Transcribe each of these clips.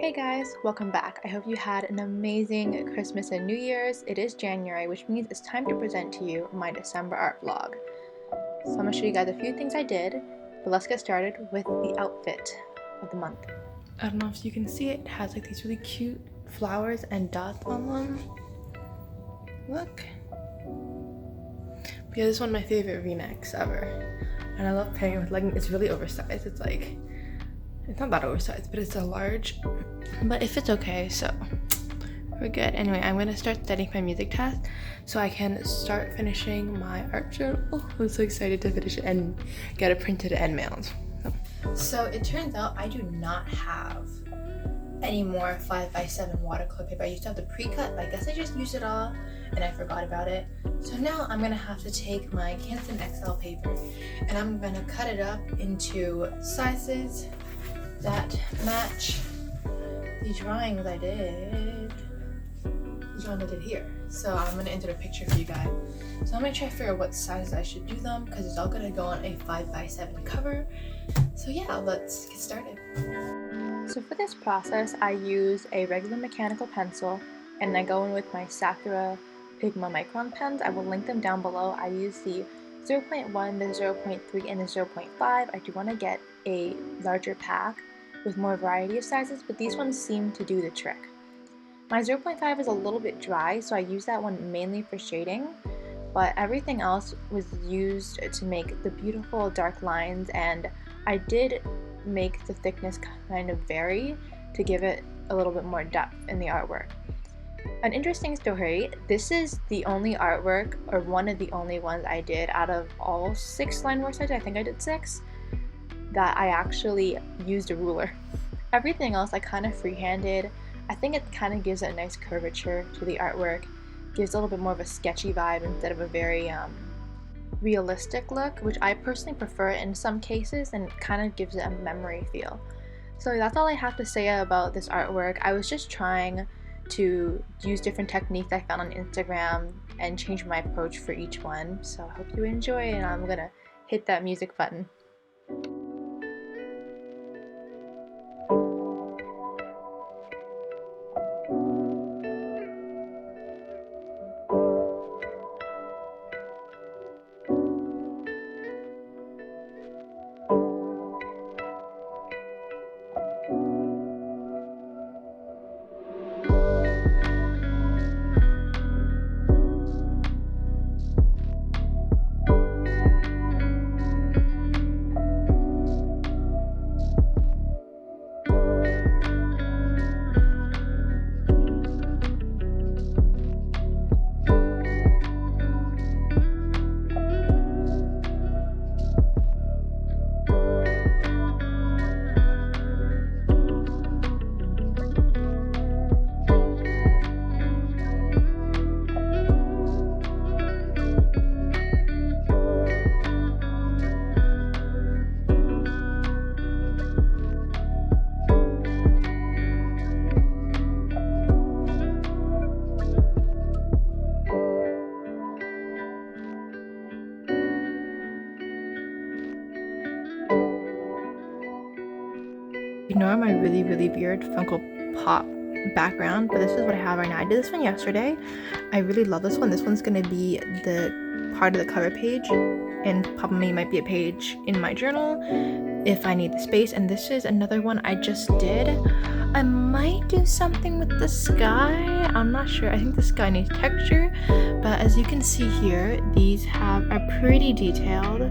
Hey guys, welcome back. I hope you had an amazing Christmas and New Year's. It is January, which means it's time to present to you my December art vlog. So I'm going to show you guys a few things I did, but let's get started with the outfit of the month. I don't know if you can see it, it has like these really cute flowers and dots on them. Look. But yeah, this is one of my favorite v-necks ever. And I love pairing it with leggings. It's really oversized. It's not that oversized, but it's a large, but it fits okay, so we're good. Anyway, I'm gonna start studying my music test so I can start finishing my art journal. Oh, I'm so excited to finish it and get it printed and mailed. So it turns out I do not have any more 5x7 watercolor paper. I used to have the pre-cut, but I guess I just used it all and I forgot about it. So now I'm gonna have to take my Canson XL paper and I'm gonna cut it up into sizes that match the drawings I did. Here. So I'm gonna enter a picture for you guys. So I'm gonna try to figure out what sizes I should do them because it's all gonna go on a 5x7 cover. So yeah, let's get started. So for this process, I use a regular mechanical pencil and I go in with my Sakura Pigma Micron pens. I will link them down below. I use the 0.1, the 0.3, and the 0.5. I do want to get a larger pack with more variety of sizes, but these ones seem to do the trick. My 0.5 is a little bit dry, so I use that one mainly for shading, but everything else was used to make the beautiful dark lines, and I did make the thickness kind of vary to give it a little bit more depth in the artwork. An interesting story, this is the only artwork, or one of the only ones I did out of all 6 line works I think I did 6, that I actually used a ruler. Everything else I kind of freehanded. I think it kind of gives a nice curvature to the artwork, gives a little bit more of a sketchy vibe instead of a very realistic look, which I personally prefer in some cases, and it kind of gives it a memory feel. So that's all I have to say about this artwork. I was just trying to use different techniques I found on Instagram and change my approach for each one. So I hope you enjoy, and I'm gonna hit that music button. Ignore my really weird Funko Pop background, but this is what I have right now. I did this one yesterday. I really love this one. This one's gonna be the part of the cover page, and probably might be a page in my journal if I need the space. And this is another one I just did. I might do something with the sky. I'm not sure. I think the sky needs texture, but as you can see here, these are pretty detailed.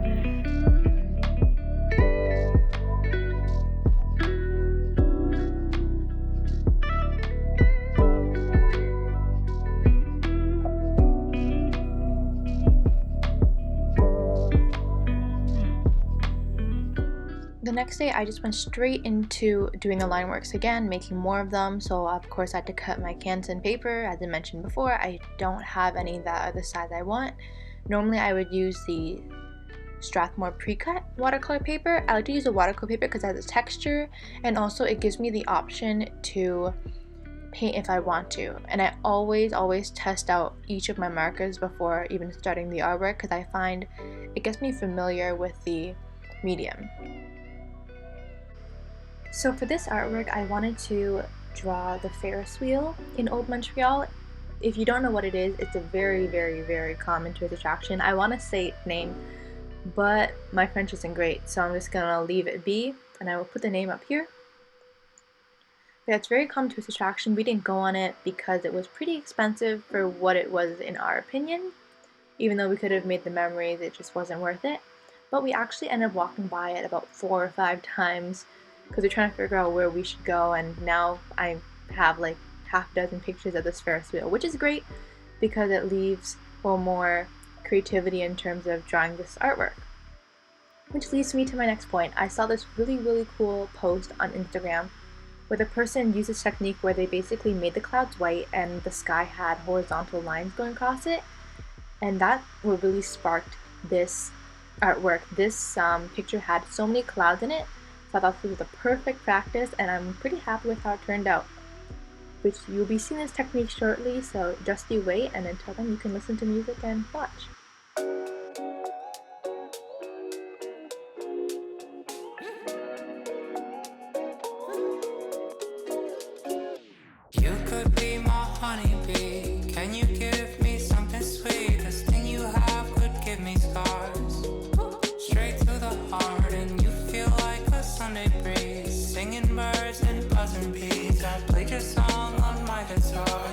The next day I just went straight into doing the line works again, making more of them. So of course I had to cut my Canson paper. As I mentioned before, I don't have any that are the size I want. Normally I would use the Strathmore pre-cut watercolor paper. I like to use the watercolor paper because it has a texture, and also it gives me the option to paint if I want to. And I always test out each of my markers before even starting the artwork because I find it gets me familiar with the medium. So for this artwork, I wanted to draw the Ferris wheel in Old Montreal. If you don't know what it is, it's a very, very, very common tourist attraction. I want to say its name, but my French isn't great, so I'm just gonna leave it be, and I will put the name up here. Yeah, it's a very common tourist attraction. We didn't go on it because it was pretty expensive for what it was in our opinion. Even though we could have made the memories, it just wasn't worth it. But we actually ended up walking by it about 4 or 5 times because we're trying to figure out where we should go, and now I have like half a dozen pictures of this Ferris wheel, which is great because it leaves for more creativity in terms of drawing this artwork. Which leads me to my next point. I saw this really, really cool post on Instagram where the person used this technique where they basically made the clouds white and the sky had horizontal lines going across it, and that what really sparked this artwork. This picture had so many clouds in it, so I thought this was the perfect practice, and I'm pretty happy with how it turned out. Which you'll be seeing this technique shortly, so just you wait, and until then you can listen to music and watch. You could be my honeybee. Can you give me something sweet? This thing you have could give me scars. Straight to the heart, and you feel like a Sunday breeze. Singing birds and buzzing bees. I played your song on my guitar.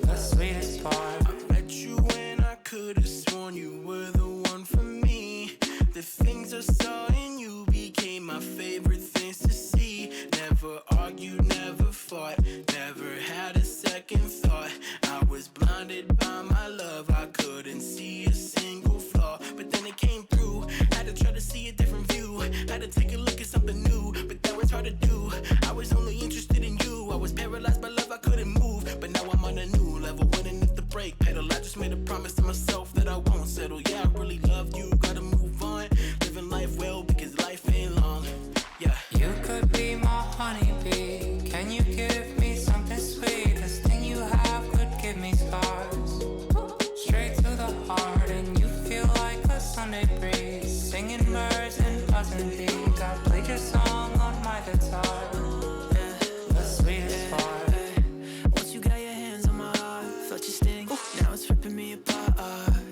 The sweetest part. I met you when I could have sworn you were the one for me. The things I saw in you became my favorite things to see. Never argued, never fought, never had a second thought. I was blinded by my love, I couldn't see a single flaw. But then it came through, had to try to see a different view. Had to take a look at something new, but that was hard to do. I was only interested in you, I was paralyzed by love, I couldn't move. But now I'm on a new level, winning at the brake pedal. I just made a promise to myself that I won't settle. Yeah, I really love you, gotta move on. Living life well because life ain't long. Yeah. You could be my honeybee. Can you give me something sweet? This thing you have could give me scars. Straight to the heart, and you feel like a Sunday breeze. Singing birds and buzzing bees. I played your song on my guitar. The sweetest part. Once you got your hands on my heart, felt your sting. Now it's ripping me apart.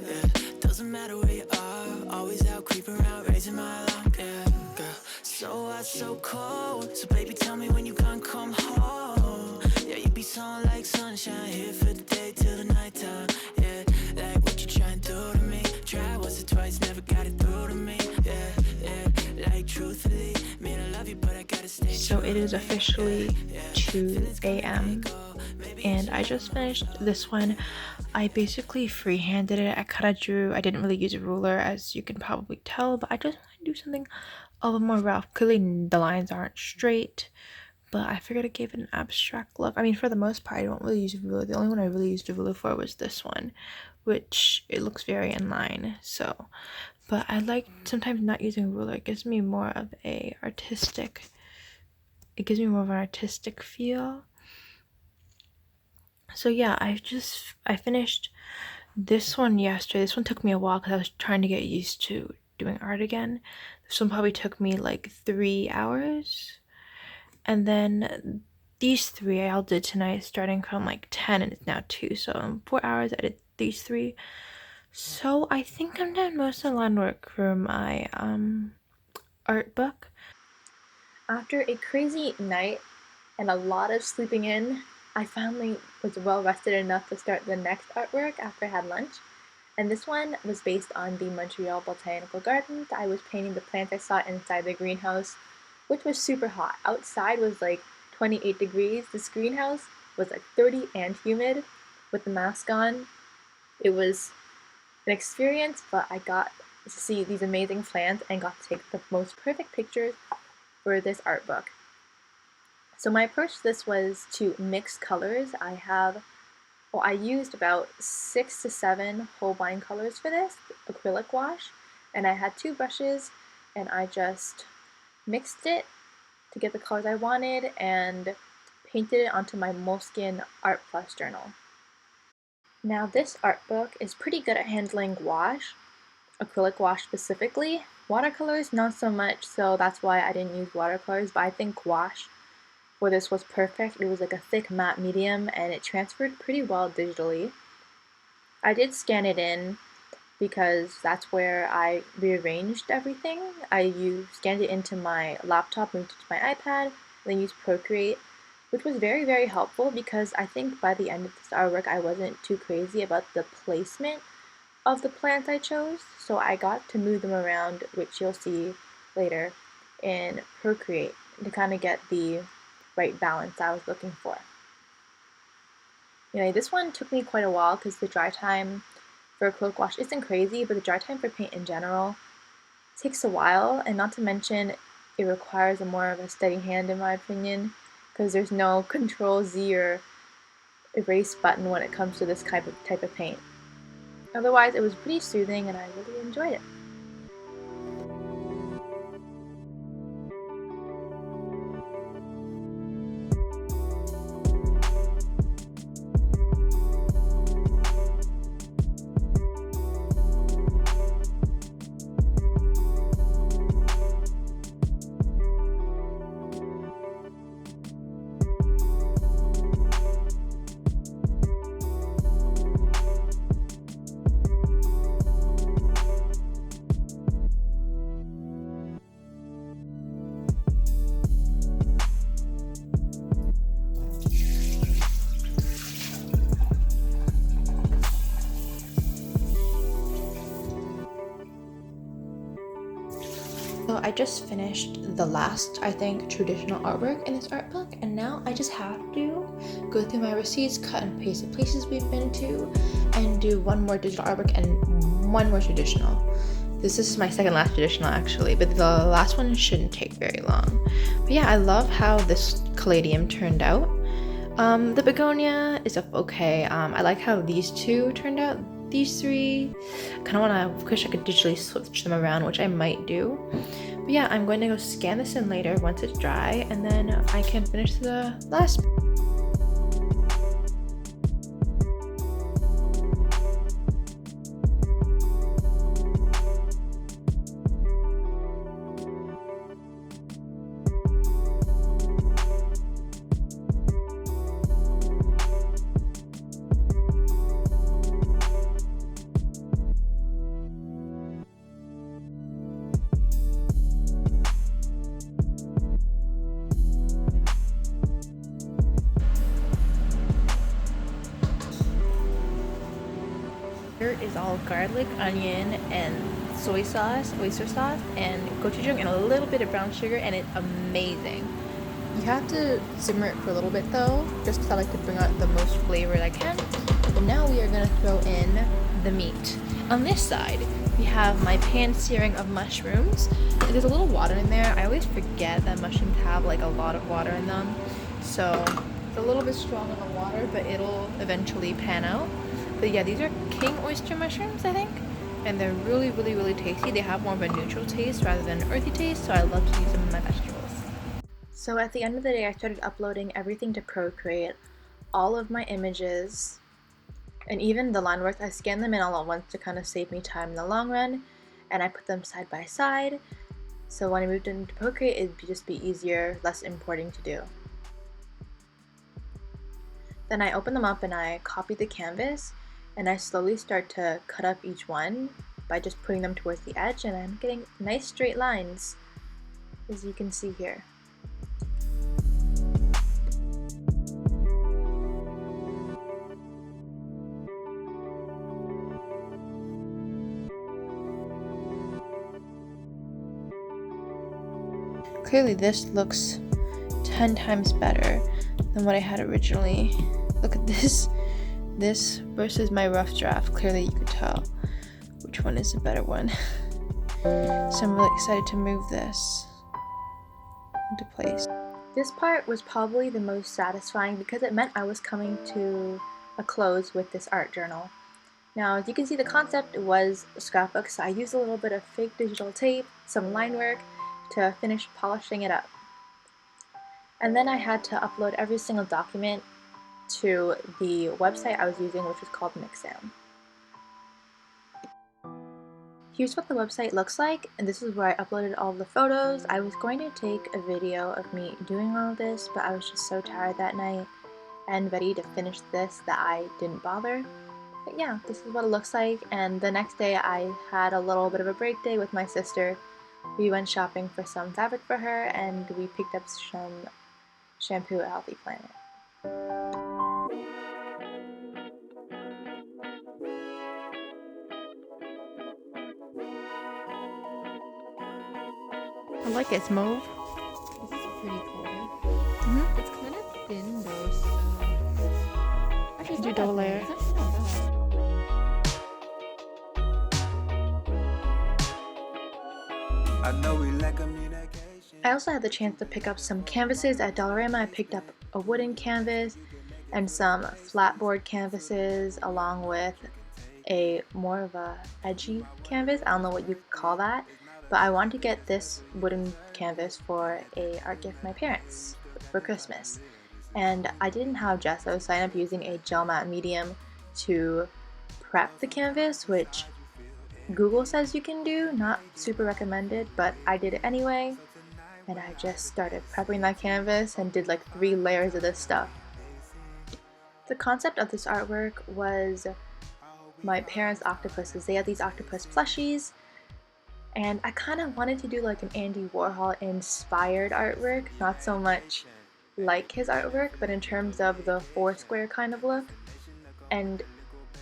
Yeah. Doesn't matter where you are, always out creeping around, raising my alarm. Yeah, girl. So hot, so cold. So baby, tell me when you gonna come home. Yeah, you be sound like sunshine, here for the day till the nighttime. Yeah, like what you trying to do to me? Try once or twice, never got it through to me. Yeah, like truthfully, man, I love you, but I gotta stay. So it is officially 2 a.m. and I just finished this one. I basically freehanded it. I kind of drew. I didn't really use a ruler, as you can probably tell, but I just want to do something a little more rough. Clearly the lines aren't straight, but I figured it gave it an abstract look. I mean, for the most part, I don't really use a ruler. The only one I really used a ruler for was this one, which it looks very in line. So, but I like sometimes not using a ruler. It gives me more of a artistic. It gives me more of an artistic feel. So yeah, I finished this one yesterday. This one took me a while because I was trying to get used to doing art again. This one probably took me like 3 hours. And then these 3 I all did tonight, starting from like 10, and it's now 2. So in 4 hours I did these 3. So I think I'm done most of the line work for my art book. After a crazy night and a lot of sleeping in, I finally was well rested enough to start the next artwork after I had lunch. And this one was based on the Montreal Botanical Gardens. I was painting the plants I saw inside the greenhouse, which was super hot. Outside was like 28 degrees. This greenhouse was like 30 and humid with the mask on. It was an experience, but I got to see these amazing plants and got to take the most perfect pictures for this art book. So my approach to this was to mix colors. I used about 6 to 7 Holbein colors for this, acrylic gouache, and I had 2 brushes, and I just mixed it to get the colors I wanted and painted it onto my Moleskine Art Plus journal. Now this art book is pretty good at handling gouache, acrylic gouache specifically. Watercolors not so much, so that's why I didn't use watercolors, but I think gouache for this was perfect. It was like a thick matte medium and it transferred pretty well digitally. I did scan it in because that's where I rearranged everything. I scanned it into my laptop, moved it to my iPad, then used Procreate, which was very, very helpful because I think by the end of this artwork I wasn't too crazy about the placement of the plants I chose, so I got to move them around, which you'll see later in Procreate, to kind of get the right balance I was looking for. Anyway, this one took me quite a while because the dry time for acrylic gouache isn't crazy, but the dry time for paint in general takes a while, and not to mention it requires more of a steady hand in my opinion, because there's no Control Z or erase button when it comes to this type of paint. Otherwise, it was pretty soothing and I really enjoyed it. So I just finished the last, I think, traditional artwork in this art book, and now I just have to go through my receipts, cut and paste the places we've been to, and do one more digital artwork and one more traditional. This is my second last traditional actually, but the last one shouldn't take very long. But yeah, I love how this caladium turned out. The begonia is okay. I like how these two turned out. These three, kind of wish I could digitally switch them around, which I might do. But yeah, I'm going to go scan this in later once it's dry, and then I can finish the last. Here is all garlic, onion, and soy sauce, oyster sauce, and gochujang, and a little bit of brown sugar, and it's amazing. You have to simmer it for a little bit though, just because I like to bring out the most flavor I can. But now we are going to throw in the meat. On this side, we have my pan searing of mushrooms. There's a little water in there. I always forget that mushrooms have like a lot of water in them. So it's a little bit strong on the water, but it'll eventually pan out. But yeah, these are king oyster mushrooms, I think. And they're really, really, really tasty. They have more of a neutral taste rather than an earthy taste, so I love to use them in my vegetables. So at the end of the day, I started uploading everything to Procreate, all of my images, and even the line work. I scanned them in all at once to kind of save me time in the long run, and I put them side by side. So when I moved into Procreate, it'd just be easier, less importing to do. Then I open them up and I copy the canvas, and I slowly start to cut up each one by just putting them towards the edge, and I'm getting nice straight lines, as you can see here. Clearly this looks 10 times better than what I had originally. Look at this. This versus my rough draft. Clearly you could tell which one is the better one. So I'm really excited to move this into place. This part was probably the most satisfying because it meant I was coming to a close with this art journal. Now, as you can see, the concept was a scrapbook, so I used a little bit of fake digital tape, some line work to finish polishing it up. And then I had to upload every single document to the website I was using, which was called Mixam. Here's what the website looks like, and this is where I uploaded all of the photos. I was going to take a video of me doing all of this, but I was just so tired that night and ready to finish this that I didn't bother. But yeah, this is what it looks like, and the next day I had a little bit of a break day with my sister. We went shopping for some fabric for her, and we picked up some shampoo at Healthy Planet. I like it, it's mauve. This is a pretty color. Mm-hmm. It's kind of thin though, so actually it's Do not double that thin. layer. It's actually not bad. I know we lack communication. I also had the chance to pick up some canvases at Dollarama. I picked up a wooden canvas and some flatboard canvases along with a more of a edgy canvas. I don't know what you could call that, but I wanted to get this wooden canvas for a art gift for my parents for Christmas. And I didn't have gesso, so I ended up using a gel matte medium to prep the canvas, which Google says you can do, not super recommended, but I did it anyway. And I just started prepping that canvas and did like 3 layers of this stuff. The concept of this artwork was my parents' octopuses. They had these octopus plushies, and I kind of wanted to do like an Andy Warhol inspired artwork, not so much like his artwork, but in terms of the 4 square kind of look and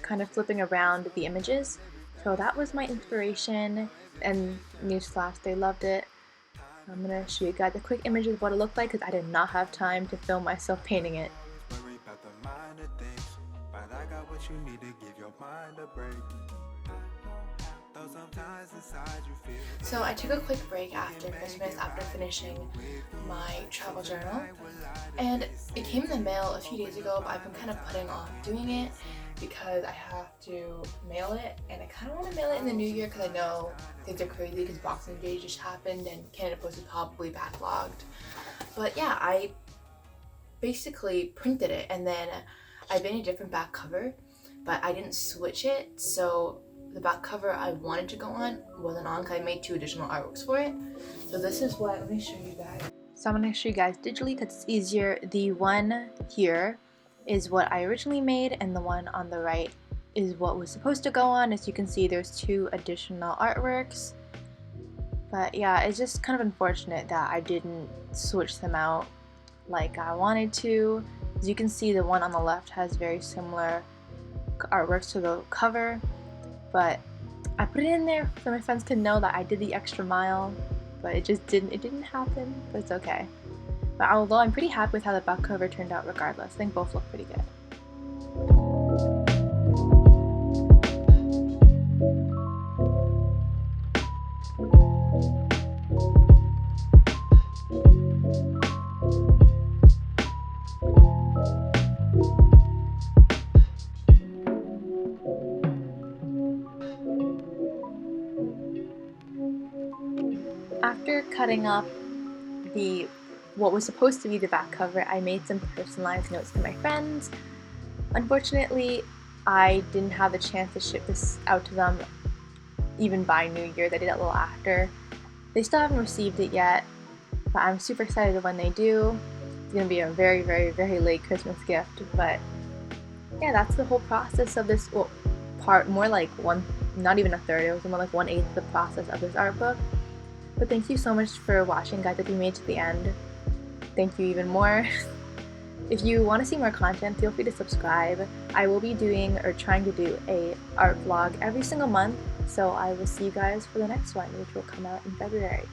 kind of flipping around the images. So that was my inspiration, and newsflash, they loved it. I'm gonna show you guys a quick image of what it looked like because I did not have time to film myself painting it. Worry about the minor things, but I got what you need to give your mind a break. Though sometimes inside you feel. So I took a quick break after Christmas after finishing my travel journal, and it came in the mail a few days ago, but I've been kind of putting off doing it because I have to mail it, and I kind of want to mail it in the new year because I know things are crazy because Boxing Day just happened and Canada Post is probably backlogged. But yeah, I basically printed it, and then I made a different back cover, but I didn't switch it, so the back cover I wanted to go on wasn't on because I made 2 additional artworks for it. So this is what, let me show you guys. So I'm going to show you guys digitally because it's easier. The one here is what I originally made, and the one on the right is what was supposed to go on. As you can see, there's 2 additional artworks. But yeah, it's just kind of unfortunate that I didn't switch them out like I wanted to. As you can see, the one on the left has very similar artworks to the cover, but I put it in there so my friends could know that I did the extra mile, but it didn't happen, but it's okay. But although I'm pretty happy with how the back cover turned out regardless, I think both look pretty good. After cutting up what was supposed to be the back cover, I made some personalized notes to my friends. Unfortunately, I didn't have the chance to ship this out to them even by New Year's. I did it a little after. They still haven't received it yet, but I'm super excited when they do. It's gonna be a very, very, very late Christmas gift, but yeah, that's the whole process of this part, more like not even a third, it was more like 1/8 of the process of this art book. But thank you so much for watching, guys. If you made it to the end, thank you even more. If you want to see more content, feel free to subscribe. I will be doing or trying to do a art vlog every single month, so I will see you guys for the next one, which will come out in February.